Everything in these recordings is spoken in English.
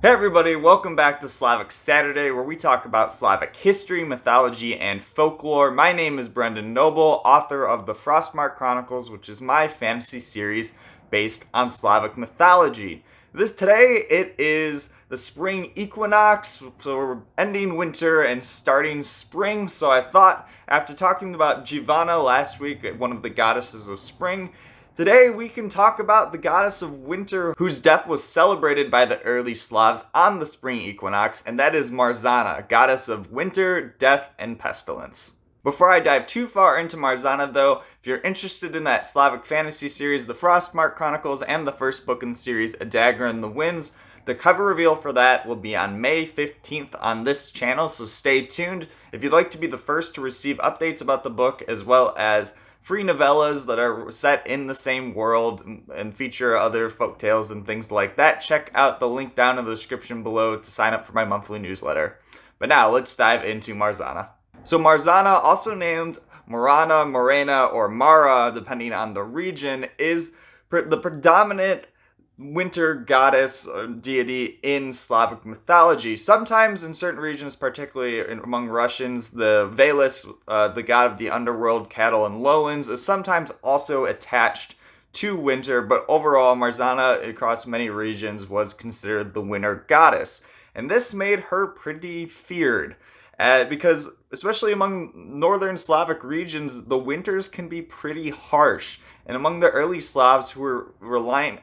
Hey everybody, welcome back to Slavic Saturday, where we talk about Slavic history, mythology, and folklore. My name is Brendan Noble, author of the Frostmarked Chronicles, which is my fantasy series based on Slavic mythology. Today it is the spring equinox, so we're ending winter and starting spring. So I thought, after talking about Giełczyńska last week, one of the goddesses of spring, today we can talk about the goddess of winter, whose death was celebrated by the early Slavs on the spring equinox, and that is Marzana, goddess of winter, death, and pestilence. Before I dive too far into Marzana though, if you're interested in that Slavic fantasy series, the Frostmarked Chronicles, and the first book in the series, A Dagger in the Winds, the cover reveal for that will be on May 15th on this channel, so stay tuned. If you'd like to be the first to receive updates about the book, as well as free novellas that are set in the same world and feature other folktales and things like that, check out the link down in the description below to sign up for my monthly newsletter. But now, let's dive into Marzana. So Marzana, also named Morana, Morena, or Mara, depending on the region, is the predominant winter goddess or deity in Slavic mythology. Sometimes in certain regions, particularly among Russians, the Veles, the god of the underworld, cattle, and lowlands, is sometimes also attached to winter, but overall Marzana across many regions was considered the winter goddess. And this made her pretty feared, because especially among northern Slavic regions, the winters can be pretty harsh. And among the early Slavs who were reliant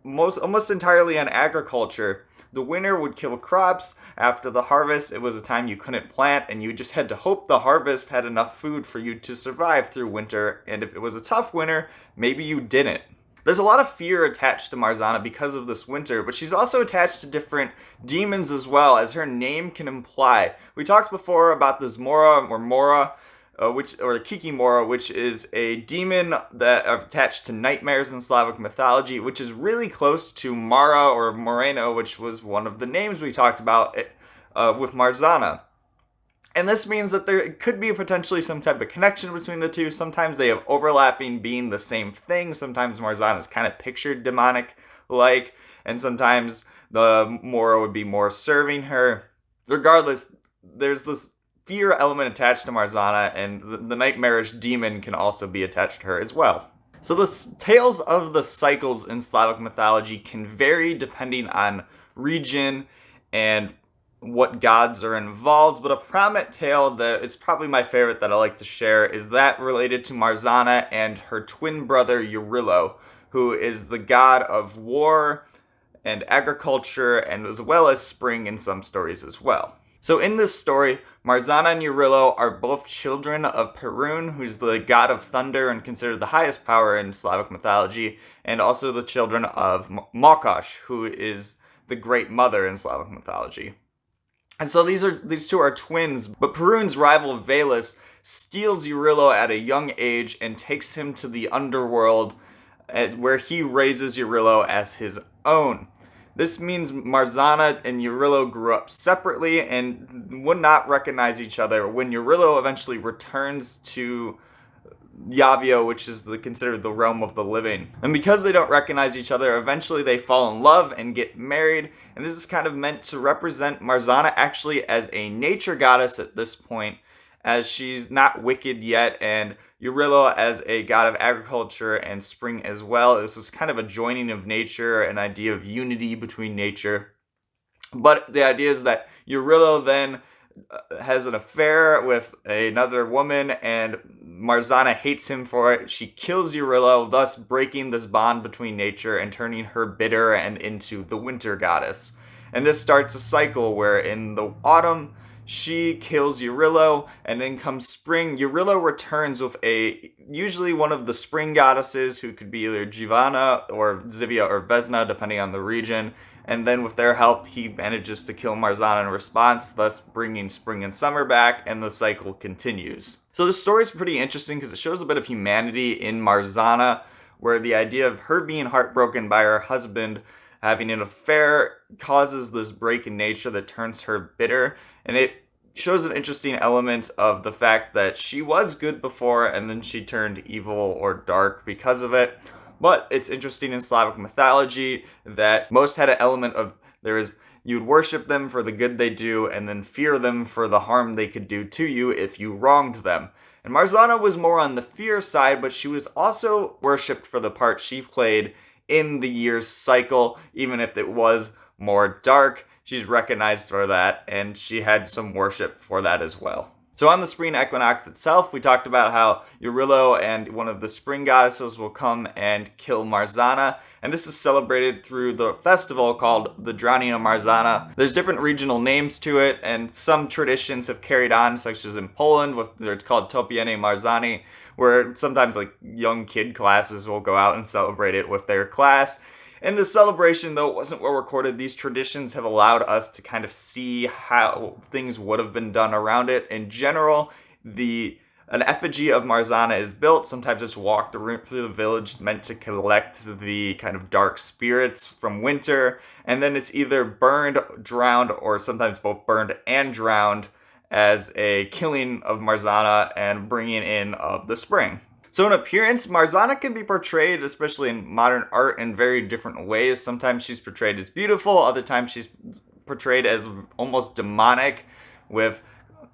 almost entirely on agriculture, the winter would kill crops. After the harvest, it was a time you couldn't plant, and you just had to hope the harvest had enough food for you to survive through winter, and if it was a tough winter, maybe you didn't. There's a lot of fear attached to Marzana because of this winter, but she's also attached to different demons as well, as her name can imply. We talked before about the Zmora or Mora, or Kikimora, which is a demon that are attached to nightmares in Slavic mythology, which is really close to Mara or Morena, which was one of the names we talked about with Marzana. And this means that there could be potentially some type of connection between the two. Sometimes they have overlapping, being the same thing. Sometimes Marzana is kind of pictured demonic-like, and sometimes the Mora would be more serving her. Regardless, there's this fear element attached to Marzana, and the nightmarish demon can also be attached to her as well. So the tales of the cycles in Slavic mythology can vary depending on region and what gods are involved, but a prominent tale that is probably my favorite that I like to share is that related to Marzana and her twin brother Eurylo, who is the god of war and agriculture, and as well as spring in some stories as well. So in this story, Marzana and Eurylo are both children of Perun, who's the god of thunder and considered the highest power in Slavic mythology, and also the children of Mokosh, who is the great mother in Slavic mythology. And so these two are twins, but Perun's rival Veles steals Eurylo at a young age and takes him to the underworld, where he raises Eurylo as his own. This means Marzana and Eurylo grew up separately and would not recognize each other when Eurylo eventually returns to Yavio, which is considered the realm of the living. And because they don't recognize each other, eventually they fall in love and get married. And this is kind of meant to represent Marzana actually as a nature goddess at this point, as she's not wicked yet, and Eurylo as a god of agriculture and spring as well. This is kind of a joining of nature, an idea of unity between nature. But the idea is that Eurylo then has an affair with another woman, and Marzana hates him for it. She kills Eurylo, thus breaking this bond between nature and turning her bitter and into the winter goddess. And this starts a cycle where in the autumn, she kills Eurylo, and then comes spring, Eurylo returns with usually one of the spring goddesses, who could be either Giełczyńska or Zivia or Vesna, depending on the region. And then with their help, he manages to kill Marzana in response, thus bringing spring and summer back, and the cycle continues. So this story is pretty interesting because it shows a bit of humanity in Marzana, where the idea of her being heartbroken by her husband having an affair causes this break in nature that turns her bitter, and it shows an interesting element of the fact that she was good before and then she turned evil or dark because of it. But it's interesting in Slavic mythology that most had an element of there is you'd worship them for the good they do, and then fear them for the harm they could do to you if you wronged them. And Marzana was more on the fear side, but she was also worshipped for the part she played in the year's cycle, even if it was more dark. She's recognized for that, and she had some worship for that as well. So on the spring equinox itself, we talked about how Eurylo and one of the spring goddesses will come and kill Marzana, and this is celebrated through the festival called the Drowning of Marzana. There's different regional names to it, and some traditions have carried on, such as in Poland, where it's called Topienie Marzani, where sometimes like young kid classes will go out and celebrate it with their class. In the celebration, though it wasn't well recorded, these traditions have allowed us to kind of see how things would have been done around it. In general, an effigy of Marzana is built. Sometimes it's walked through the village, meant to collect the kind of dark spirits from winter. And then it's either burned, drowned, or sometimes both burned and drowned as a killing of Marzana and bringing in of the spring. So in appearance, Marzana can be portrayed, especially in modern art, in very different ways. Sometimes she's portrayed as beautiful, other times she's portrayed as almost demonic, with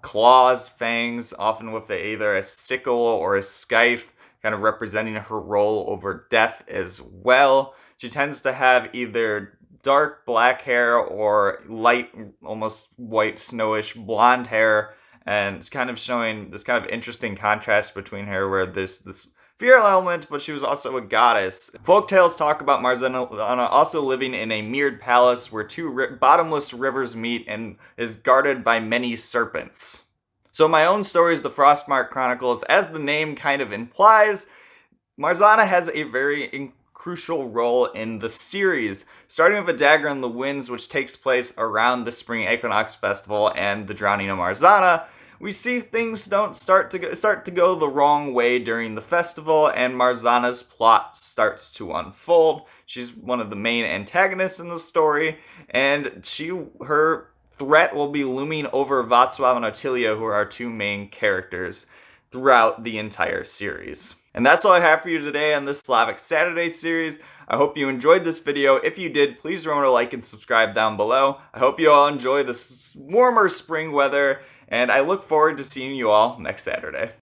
claws, fangs, often with either a sickle or a scythe, kind of representing her role over death as well. She tends to have either dark black hair or light, almost white, snowish blonde hair, and it's kind of showing this kind of interesting contrast between her, where there's this fear element, but she was also a goddess. Folktales talk about Marzana also living in a mirrored palace where two bottomless rivers meet and is guarded by many serpents. So my own story is the Frostmarked Chronicles. As the name kind of implies, Marzana has a very crucial role in the series, starting with A Dagger in the Winds, which takes place around the Spring Equinox Festival and the Drowning of Marzana. We see things don't start to go the wrong way during the festival, and Marzana's plot starts to unfold. She's one of the main antagonists in the story, and her threat will be looming over Václav and Otilia, who are our two main characters throughout the entire series. And that's all I have for you today on this Slavic Saturday series. I hope you enjoyed this video. If you did, please remember to like and subscribe down below. I hope you all enjoy this warmer spring weather, and I look forward to seeing you all next Saturday.